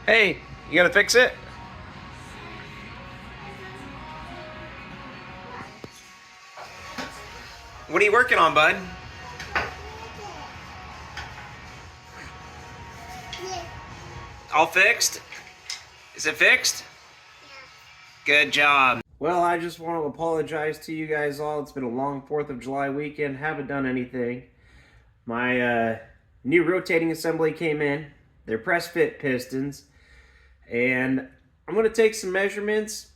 Hey, you gonna fix it? What are you working on, bud? All fixed? Is it fixed? Good job. Well, I just want to apologize to you guys all. It's been a long 4th of July weekend. Haven't done anything. My new rotating assembly came in. They're press fit pistons. And I'm going to take some measurements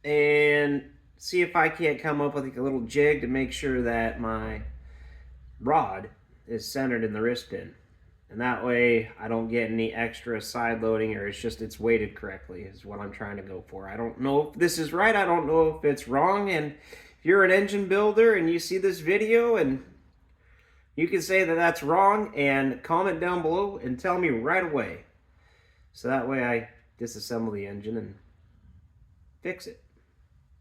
and see if I can't come up with like a little jig to make sure that my rod is centered in the wrist pin. And that way I don't get any extra side loading, or it's weighted correctly is what I'm trying to go for. I don't know if this is right. I don't know if it's wrong. And if you're an engine builder and you see this video, and you can say that that's wrong, and comment down below and tell me right away. So that way I disassemble the engine and fix it.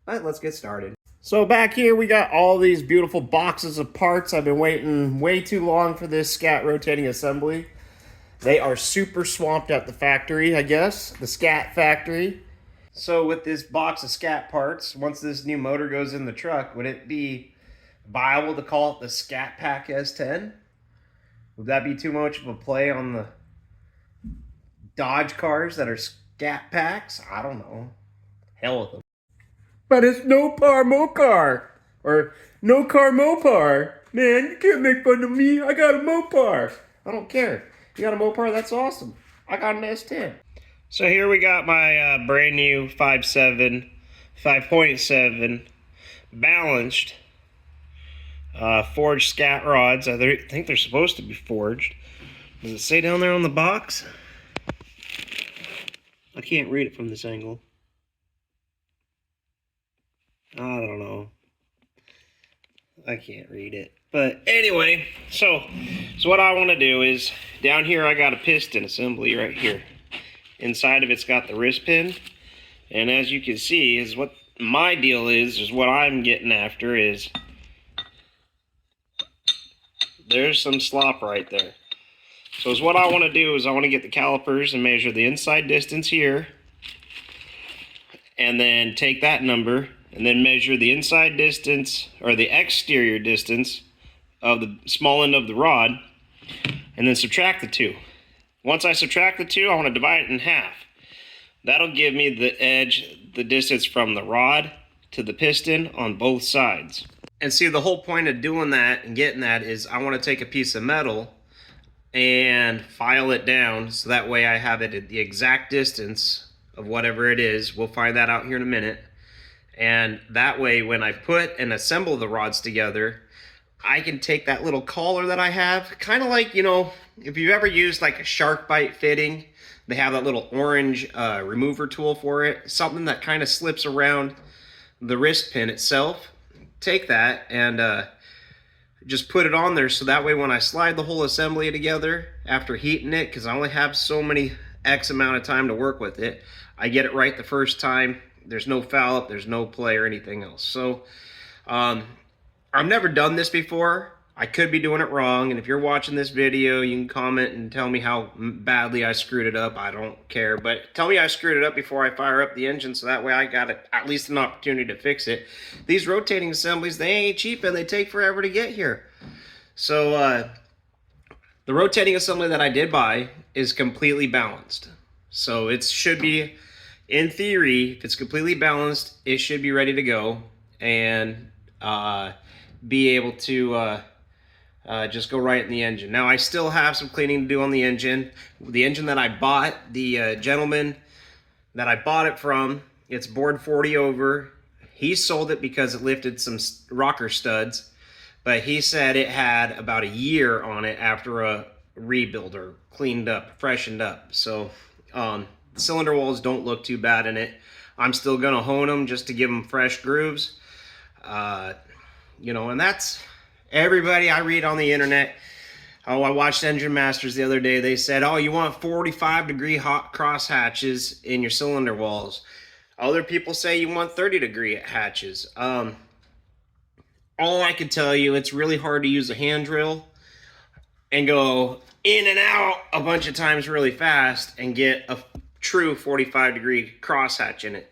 But let's get started. So back here we got all these beautiful boxes of parts. I've been waiting way too long for this Scat Rotating Assembly. They are super swamped at the factory, I guess, the Scat factory. So with this box of Scat parts, once this new motor goes in the truck, would it be viable to call it the Scat Pack S10? Would that be too much of a play on the Dodge cars that are Scat Packs? I don't know. Hell with them. But it's no par Mopar, or no car Mopar. Man, you can't make fun of me. I got a Mopar. I don't care. You got a Mopar? That's awesome. I got an S10. So here we got my brand new 5.7 balanced forged Scat rods. I think they're supposed to be forged. Does it say down there on the box? I can't read it from this angle. I don't know. I can't read it. But anyway, so what I want to do is, down here I got a piston assembly right here. Inside of it's got the wrist pin. And as you can see, is what my deal is what I'm getting after is, there's some slop right there. So is what I want to do is I want to get the calipers and measure the inside distance here. And then take that number and then measure the inside distance, or the exterior distance, of the small end of the rod, and then subtract the two. Once I subtract the two, I want to divide it in half. That'll give me the edge, the distance from the rod to the piston on both sides. And see, the whole point of doing that and getting that is I want to take a piece of metal and file it down, so that way I have it at the exact distance of whatever it is. We'll find that out here in a minute. And that way, when I put and assemble the rods together, I can take that little collar that I have, kind of like, you know, if you've ever used like a shark bite fitting, they have that little orange remover tool for it, something that kind of slips around the wrist pin itself. Take that and just put it on there, so that way when I slide the whole assembly together after heating it, because I only have so many X amount of time to work with it, I get it right the first time. There's no foul up, there's no play or anything else. So I've never done this before. I could be doing it wrong, and if you're watching this video, you can comment and tell me how badly I screwed it up. I don't care, but tell me I screwed it up before I fire up the engine, so that way I got at least an opportunity to fix it. These rotating assemblies, they ain't cheap and they take forever to get here. So the rotating assembly that I did buy is completely balanced. So it should be, in theory, if it's completely balanced, it should be ready to go and be able to just go right in the engine. Now, I still have some cleaning to do on the engine. The engine that I bought, the gentleman that I bought it from, it's board 40 over. He sold it because it lifted some rocker studs, but he said it had about a year on it after a rebuild or cleaned up, freshened up. So cylinder walls don't look too bad in it. I'm still gonna hone them just to give them fresh grooves. You know, and that's everybody I read on the internet. Oh, I watched Engine Masters the other day. They said, oh, you want 45-degree hot cross hatches in your cylinder walls. Other people say you want 30-degree hatches. All I can tell you, it's really hard to use a hand drill and go in and out a bunch of times really fast and get a true 45-degree crosshatch in it.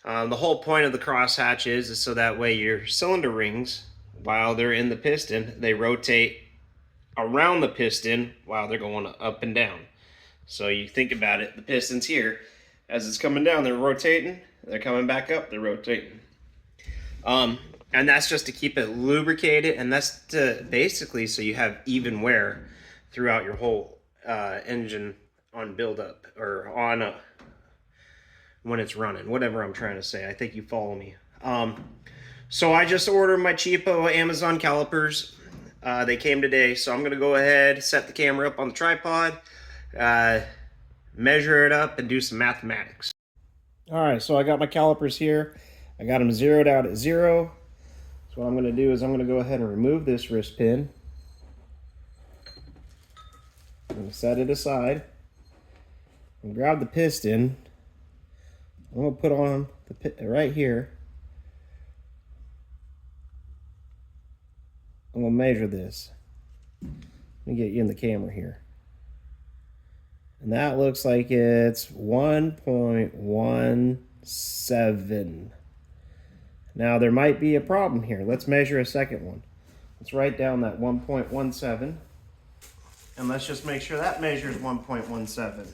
The whole point of the crosshatch is so that way your cylinder rings, while they're in the piston, they rotate around the piston while they're going up and down. So you think about it, the piston's here. As it's coming down, they're rotating. They're coming back up, they're rotating. And that's just to keep it lubricated, and that's to basically so you have even wear throughout your whole engine on buildup, or on when it's running, whatever I'm trying to say. I think you follow me. So I just ordered my cheapo Amazon calipers. They came today, so I'm gonna go ahead, set the camera up on the tripod, measure it up, and do some mathematics. All right, so I got my calipers here. I got them zeroed out at 0. So what I'm gonna do is I'm gonna go ahead and remove this wrist pin. I'm gonna set it aside and grab the piston. I'm gonna put on the right here. I'm gonna measure this. Let me get you in the camera here. And that looks like it's 1.17. Now there might be a problem here. Let's measure a second one. Let's write down that 1.17. And let's just make sure that measures 1.17.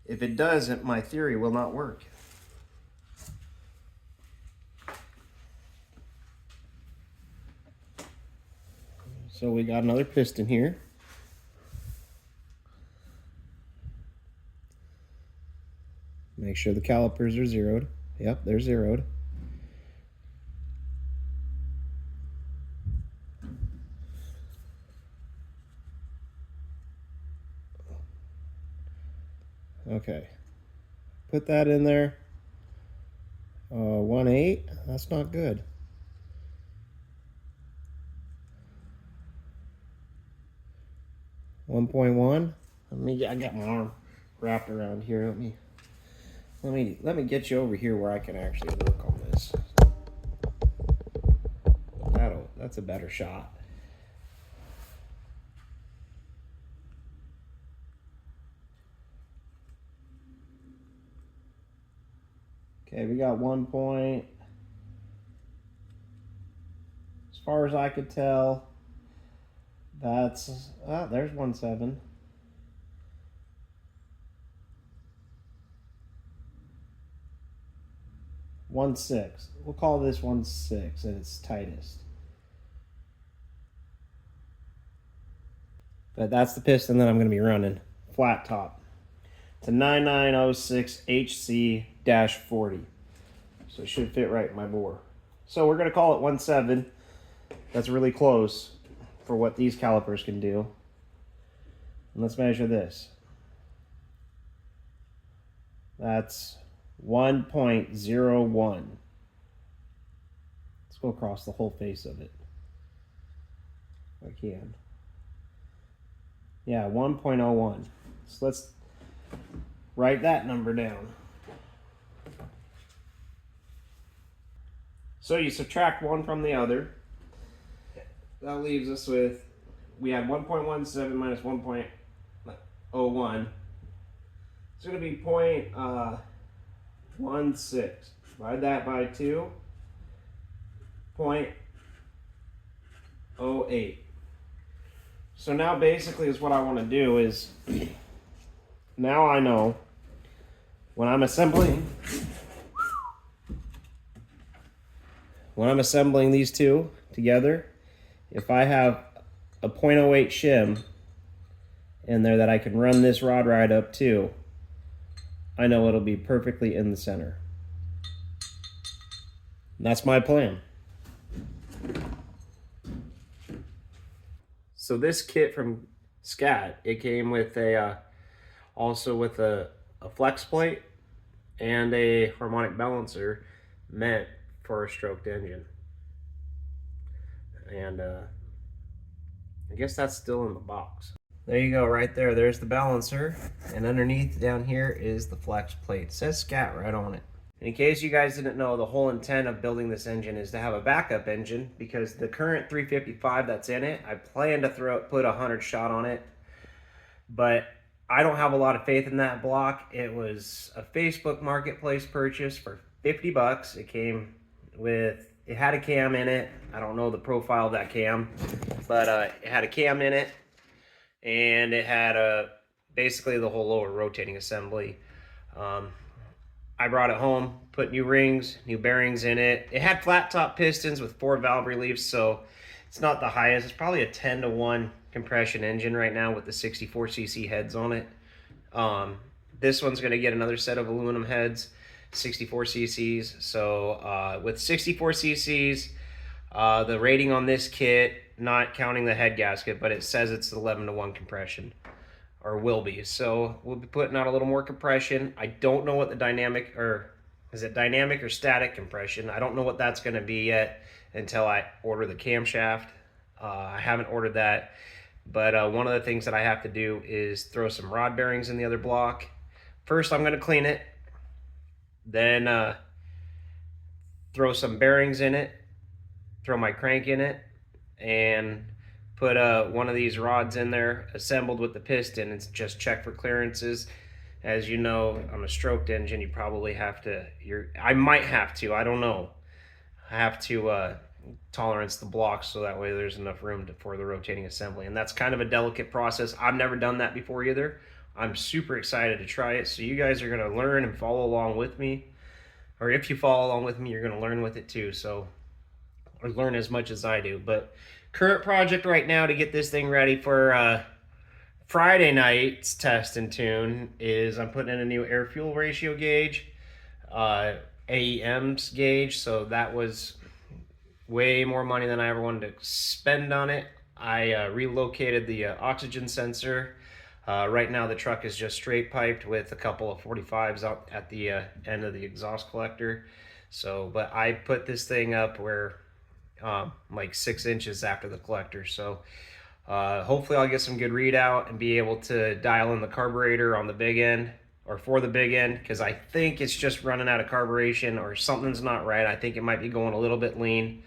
If it doesn't, my theory will not work. So we got another piston here. Make sure the calipers are zeroed. Yep, they're zeroed. Okay, put that in there. 1.8, that's not good. 1.1. I got my arm wrapped around here. Let me get you over here where I can actually work on this. That's a better shot. Okay, we got 1 point. As far as I could tell, that's there's 1.7. 1.6. We'll call this 1.6 at its tightest. But that's the piston that I'm going to be running, flat top. It's a 9906 HC-40. So it should fit right in my bore. So we're going to call it 1.7. That's really close for what these calipers can do. And let's measure this. That's 1.01. Let's go across the whole face of it. If I can. Yeah, 1.01. So let's write that number down. So you subtract one from the other. That leaves us with, we had 1.17 minus 1.01. It's going to be 0.16. Divide that by 2. 0.08. So now basically is what I want to do is, now I know when I'm assembling these two together, if I have a 0.08 shim in there that I can run this rod right up to, I know it'll be perfectly in the center. And that's my plan. So this kit from Scat, it came with also with a flex plate and a harmonic balancer meant for a stroked engine. And I guess that's still in the box. There you go, right there. There's the balancer, and underneath down here is the flex plate. It says Scat right on it. In case you guys didn't know, the whole intent of building this engine is to have a backup engine, because the current 355 that's in it, I plan to put a 100 shot on it but I don't have a lot of faith in that block. It was a Facebook Marketplace purchase for 50 bucks. It came with, it had a cam in it. I don't know the profile of that cam, but it had a cam in it, and it had basically the whole lower rotating assembly. I brought it home, put new rings, new bearings in it. It had flat top pistons with 4 valve reliefs, so it's not the highest. It's probably a 10-to-1 compression engine right now with the 64cc heads on it. This one's going to get another set of aluminum heads, 64cc's. So with 64cc's, the rating on this kit, not counting the head gasket, but it says it's 11-to-1 compression, or will be. So we'll be putting out a little more compression. I don't know what the dynamic, or is it dynamic or static compression? I don't know what that's going to be yet until I order the camshaft. I haven't ordered that, but one of the things that I have to do is throw some rod bearings in the other block. First, I'm going to clean it, then throw some bearings in it, throw my crank in it, and put one of these rods in there assembled with the piston and just check for clearances. As you know, on a stroked engine, you probably have to, I might have to, I don't know. I have to tolerance the blocks so that way there's enough room for the rotating assembly. And that's kind of a delicate process. I've never done that before either. I'm super excited to try it. So you guys are gonna learn and follow along with me. Or if you follow along with me, you're gonna learn with it too. So, or learn as much as I do. But current project right now to get this thing ready for Friday night's test and tune is I'm putting in a new air fuel ratio gauge, AEM's gauge. So that was way more money than I ever wanted to spend on it. I relocated the oxygen sensor. Right now the truck is just straight piped with a couple of 45s out at the end of the exhaust collector. So, but I put this thing up where like 6 inches after the collector. So hopefully I'll get some good readout and be able to dial in the carburetor on the big end, or for the big end, because I think it's just running out of carburation or something's not right. I think it might be going a little bit lean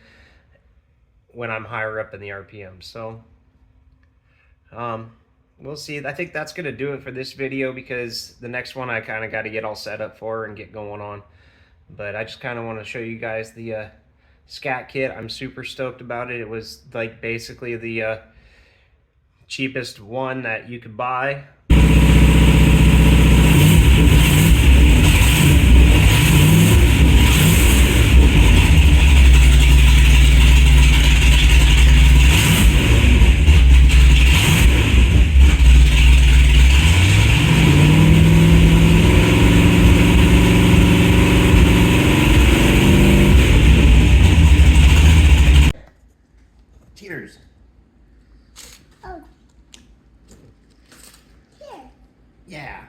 when I'm higher up in the RPM. So we'll see. I think that's going to do it for this video, because the next one I kind of got to get all set up for and get going on. But I just kind of want to show you guys the Scat kit. I'm super stoked about it. It was like basically the cheapest one that you could buy. Cheaters. Oh. Here. Yeah.